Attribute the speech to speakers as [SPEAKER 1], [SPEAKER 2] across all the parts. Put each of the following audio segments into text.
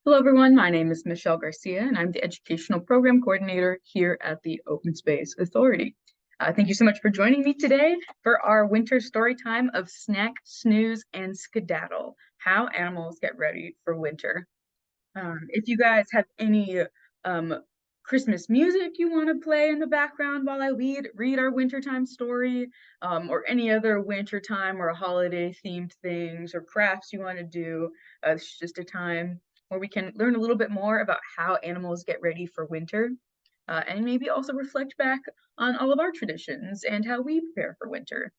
[SPEAKER 1] Hello, everyone. My name is Michelle Garcia, and I'm the Educational Program Coordinator here at the Open Space Authority. Thank you so much for joining me today for our winter story time of Snack, Snooze, and Skedaddle, How Animals Get Ready for Winter. If you guys have any um, Christmas music you want to play in the background while I read our wintertime story, or any other wintertime or holiday themed things or crafts you want to do, it's just a time where we can learn a little bit more about how animals get ready for winter, and maybe also reflect back on all of our traditions and how we prepare for winter.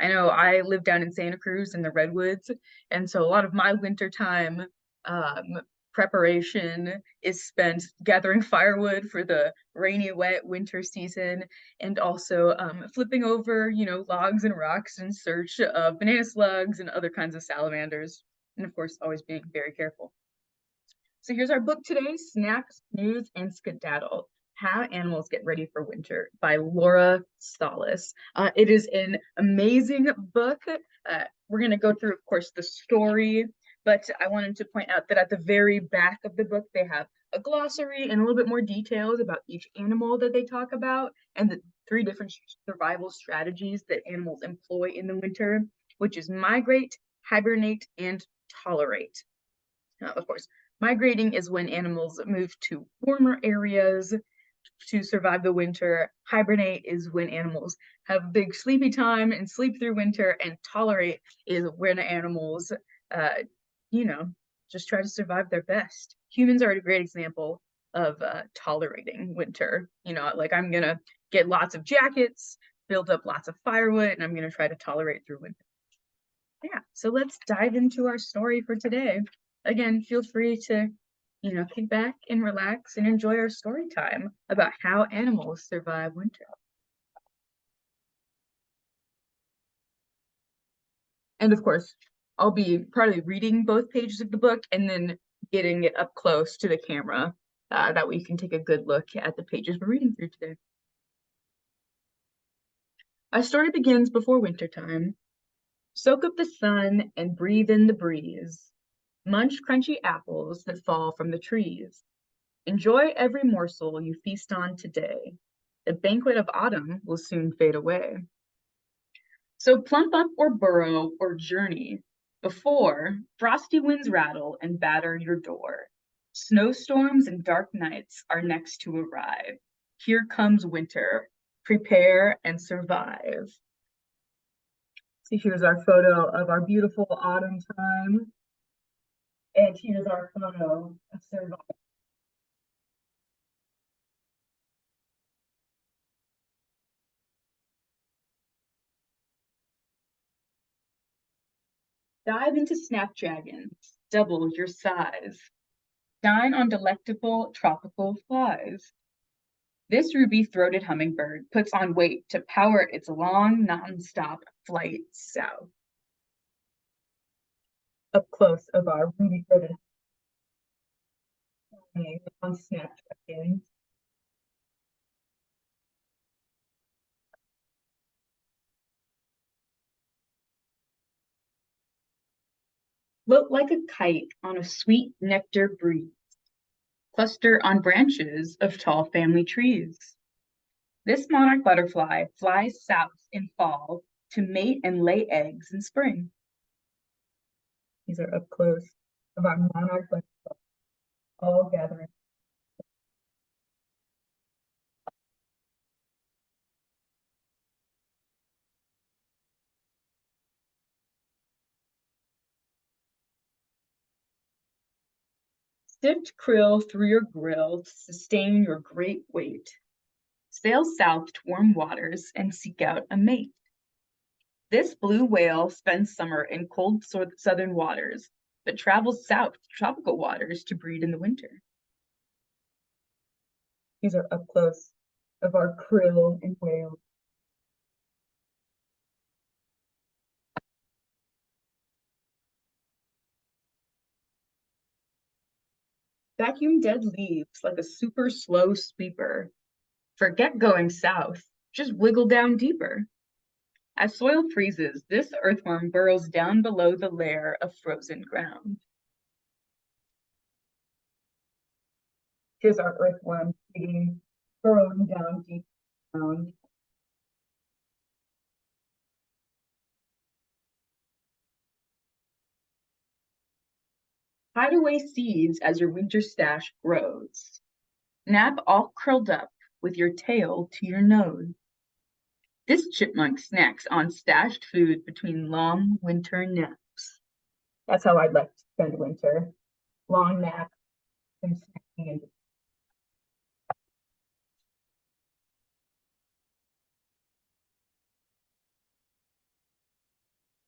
[SPEAKER 1] I know I live down in Santa Cruz in the Redwoods, and so a lot of my wintertime um, preparation is spent gathering firewood for the rainy, wet winter season, and also flipping over, logs and rocks in search of banana slugs and other kinds of salamanders. And of course, always being very careful. So here's our book today, Snacks, Snooze, and Skedaddle, How Animals Get Ready for Winter by Laura Salas. It is an amazing book. We're going to go through, of course, the story, but I wanted to point out that at the very back of the book, they have a glossary and a little bit more details about each animal that they talk about and the three different survival strategies that animals employ in the winter, which is migrate, hibernate, and tolerate. Of course, migrating is when animals move to warmer areas to survive the winter. Hibernate is when animals have big sleepy time and sleep through winter. And tolerate is when animals, uh, you know, just try to survive their best. Humans are a great example of tolerating winter. Like I'm going to get lots of jackets, build up lots of firewood, and I'm going to try to tolerate through winter. Yeah, so let's dive into our story for today. Again, feel free to, kick back and relax and enjoy our story time about how animals survive winter. And of course, I'll be probably reading both pages of the book and then getting it up close to the camera. That way you can take a good look at the pages we're reading through today. Our story begins before winter time. Soak up the sun and breathe in the breeze. Munch crunchy apples that fall from the trees. Enjoy every morsel you feast on today. The banquet of autumn will soon fade away. So plump up or burrow or journey before frosty winds rattle and batter your door. Snowstorms and dark nights are next to arrive. Here comes winter. Prepare and survive. So here's our photo of our beautiful autumn time. And here's our photo of survival. Dive into snapdragons, double your size. Dine on delectable tropical flies. This ruby-throated hummingbird puts on weight to power its long, non-stop flight south. Up close of our ruby-throated on snapdragons. Float like a kite on a sweet nectar breeze. Cluster on branches of tall family trees. This monarch butterfly flies south in fall to mate and lay eggs in spring. These are up close of our monarch butterfly all gathering. Sift krill through your grill to sustain your great weight. Sail south to warm waters and seek out a mate. This blue whale spends summer in cold southern waters, but travels south to tropical waters to breed in the winter. These are up close of our krill and whale. Vacuum dead leaves like a super slow sweeper. Forget going south, just wiggle down deeper. As soil freezes, this earthworm burrows down below the layer of frozen ground. Here's our earthworm digging, burrowing down deep down. Hide away seeds as your winter stash grows. Nap all curled up with your tail to your nose. This chipmunk snacks on stashed food between long winter naps. That's how I'd like to spend winter. Long nap and snacking and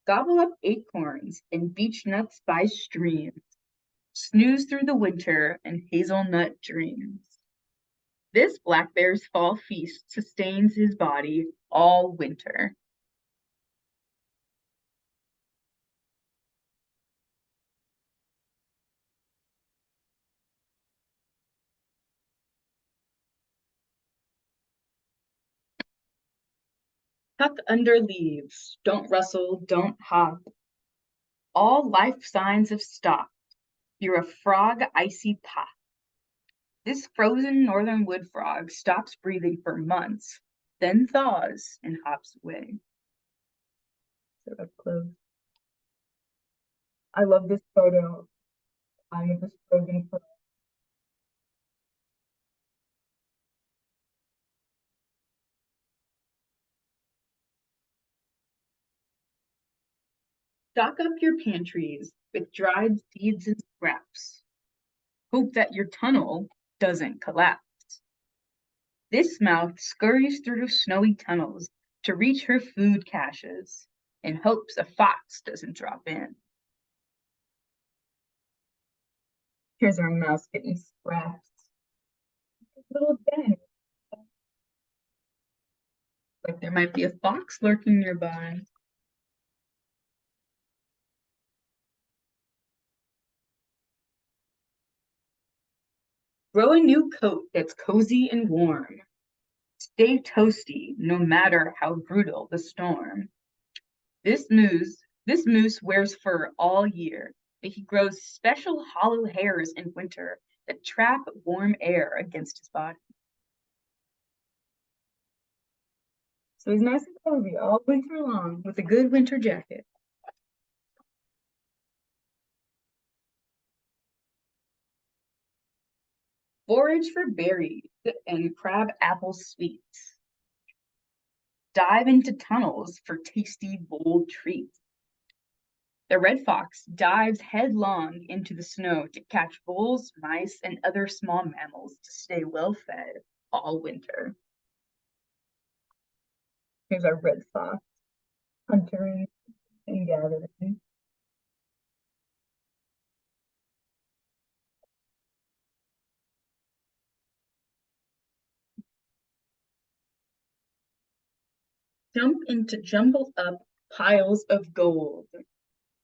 [SPEAKER 1] gobble up acorns and beech nuts by streams. Snooze through the winter and hazelnut dreams. This black bear's fall feast sustains his body all winter. Tuck under leaves, don't rustle, don't hop. All life signs have stopped. You're a frog icy pop. This frozen northern wood frog stops breathing for months, then thaws and hops away. So up close. I love this photo of this frozen frog. Stock up your pantries with dried seeds and scraps. Hope that your tunnel doesn't collapse. This mouth scurries through snowy tunnels to reach her food caches in hopes a fox doesn't drop in. Here's our mouse getting scraps. Little den. Like there might be a fox lurking nearby. Grow a new coat that's cozy and warm. Stay toasty no matter how brutal the storm. This moose wears fur all year, but he grows special hollow hairs in winter that trap warm air against his body. So he's nice and cozy all winter long with a good winter jacket. Forage for berries and crab apple sweets. Dive into tunnels for tasty, bold treats. The red fox dives headlong into the snow to catch voles, mice, and other small mammals to stay well fed all winter. Here's our red fox hunting and gathering. Jump into jumbled up piles of gold.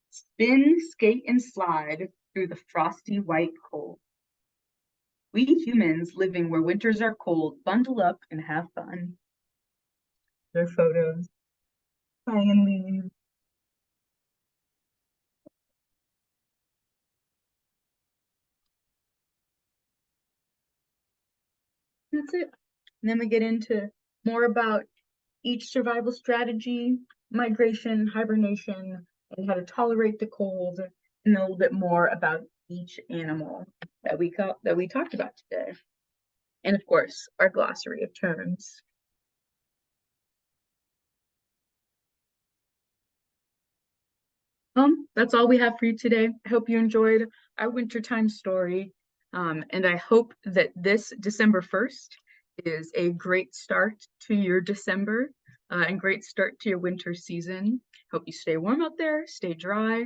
[SPEAKER 1] Spin, skate, and slide through the frosty white cold. We humans living where winters are cold bundle up and have fun. Their photos, flying in leaves. That's it. And then we get into more about each survival strategy, migration, hibernation, and how to tolerate the cold, and a little bit more about each animal that we talked about today. And of course, our glossary of terms. That's all we have for you today. I hope you enjoyed our wintertime story. And I hope that this December 1st is a great start to your December and great start to your winter season. Hope you stay warm out there, stay dry.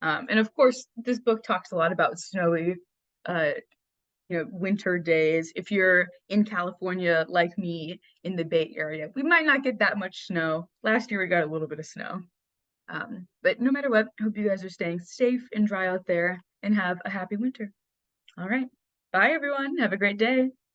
[SPEAKER 1] And of course, this book talks a lot about snowy, winter days. If you're in California like me in the Bay Area, we might not get that much snow. Last year we got a little bit of snow. But no matter what, I hope you guys are staying safe and dry out there and have a happy winter. All right. Bye, everyone. Have a great day.